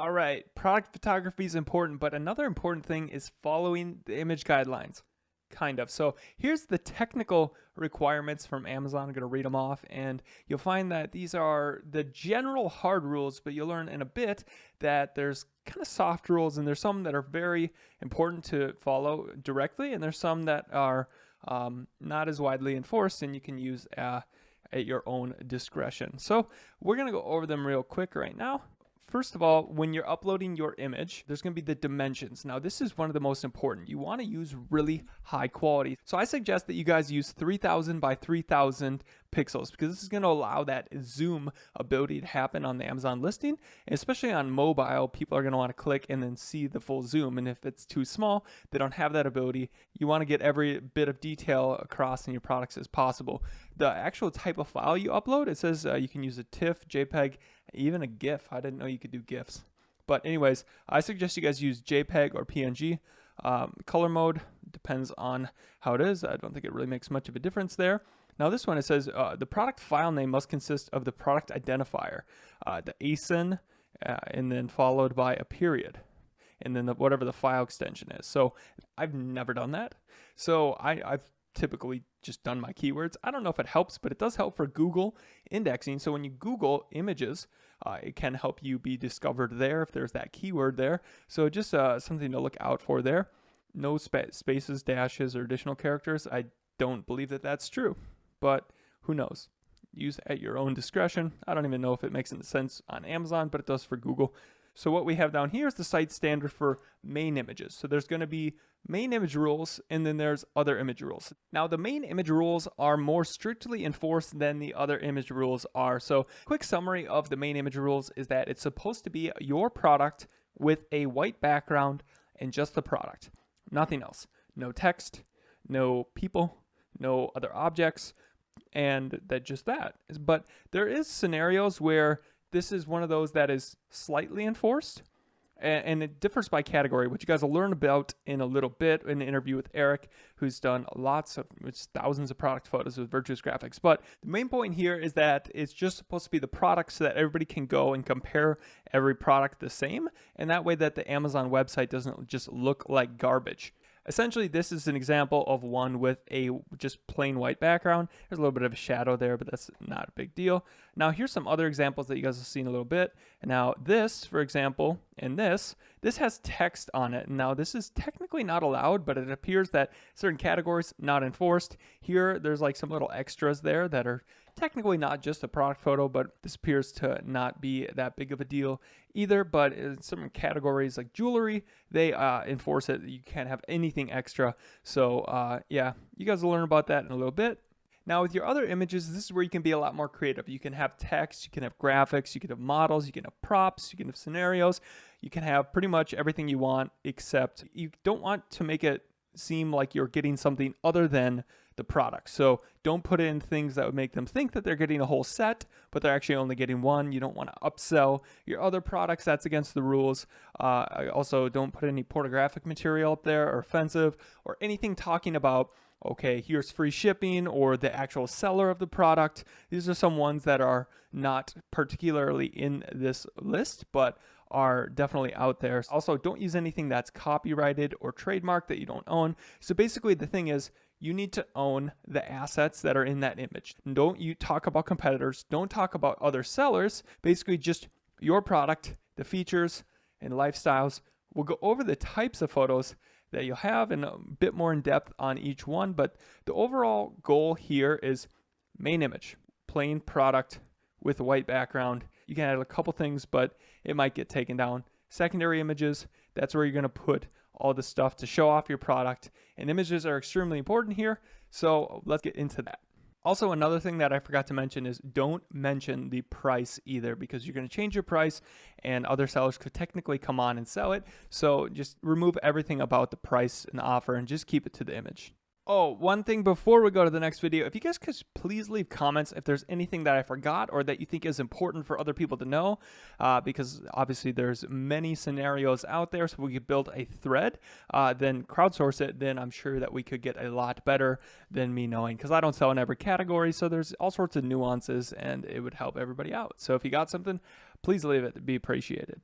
All right, product photography is important, but another important thing is following the image guidelines. Kind of. So here's the technical requirements from Amazon. I'm going to read them off, and you'll find that these are the general hard rules, but you'll learn in a bit that there's kind of soft rules, and there's some that are very important to follow directly, and there's some that are not as widely enforced, and you can use at your own discretion. So we're going to go over them real quick right now. First of all, when you're uploading your image, there's going to be the dimensions. Now, this is one of the most important. You want to use really high quality. So I suggest that you guys use 3000 by 3000 pixels because this is going to allow that zoom ability to happen on the Amazon listing. And especially on mobile, people are going to want to click and then see the full zoom. And if it's too small, they don't have that ability. You want to get every bit of detail across in your products as possible. The actual type of file you upload, it says you can use a TIFF, JPEG, even a GIF. I didn't know you could do GIFs. But anyways, I suggest you guys use JPEG or PNG. Color mode depends on how it is. I don't think it really makes much of a difference there. Now this one, it says the product file name must consist of the product identifier, the ASIN, and then followed by a period, and then whatever the file extension is. So I've never done that. So I've typically just done my keywords. I don't know if it helps, but it does help for Google indexing. So when you Google images, it can help you be discovered there if there's that keyword there. So just something to look out for there. No spaces, dashes, or additional characters. I don't believe that that's true, but who knows? Use at your own discretion. I don't even know if it makes any sense on Amazon, but it does for Google. So what we have down here is the site standard for main images. So there's going to be main image rules, and then there's other image rules. Now the main image rules are more strictly enforced than the other image rules are. So quick summary of the main image rules is that it's supposed to be your product with a white background and just the product. Nothing else. No text, no people, no other objects, and just that. But there is scenarios where this is one of those that is slightly enforced, and it differs by category, which you guys will learn about in a little bit in an interview with Eric, who's done thousands of product photos with Virtuous Graphics. But the main point here is that it's just supposed to be the product so that everybody can go and compare every product the same, and that way that the Amazon website doesn't just look like garbage. Essentially, this is an example of one with a just plain white background. There's a little bit of a shadow there, but that's not a big deal. Now, here's some other examples that you guys will see in a little bit. Now, this, for example, and this has text on it. Now, this is technically not allowed, but it appears that certain categories not enforced. Here, there's like some little extras there that are technically not just a product photo, but this appears to not be that big of a deal either. But in some categories like jewelry, they enforce it. You can't have anything extra. So yeah, you guys will learn about that in a little bit. Now with your other images, this is where you can be a lot more creative. You can have text, you can have graphics, you can have models, you can have props, you can have scenarios. You can have pretty much everything you want, except you don't want to make it seem like you're getting something other than the product. So don't put in things that would make them think that they're getting a whole set, but they're actually only getting one. You don't want to upsell your other products. That's against the rules. Also, don't put any pornographic material up there or offensive or anything talking about, okay, here's free shipping or the actual seller of the product. These are some ones that are not particularly in this list, but are definitely out there. Also, don't use anything that's copyrighted or trademarked that you don't own. So basically the thing is, you need to own the assets that are in that image. Don't you talk about competitors. Don't talk about other sellers. Basically just your product, the features and lifestyles. We'll go over the types of photos that you'll have and a bit more in depth on each one. But the overall goal here is main image, plain product with a white background. You can add a couple things, but it might get taken down. Secondary images, that's where you're going to put all the stuff to show off your product, and images are extremely important here, so let's get into that. Also, another thing that I forgot to mention is don't mention the price either, because you're going to change your price and other sellers could technically come on and sell it. So just remove everything about the price and offer and just keep it to the image. Oh, one thing before we go to the next video, if you guys could please leave comments if there's anything that I forgot or that you think is important for other people to know, because obviously there's many scenarios out there. So if we could build a thread, then crowdsource it, then I'm sure that we could get a lot better than me knowing, because I don't sell in every category. So there's all sorts of nuances and it would help everybody out. So if you got something, please leave it. It'd be appreciated.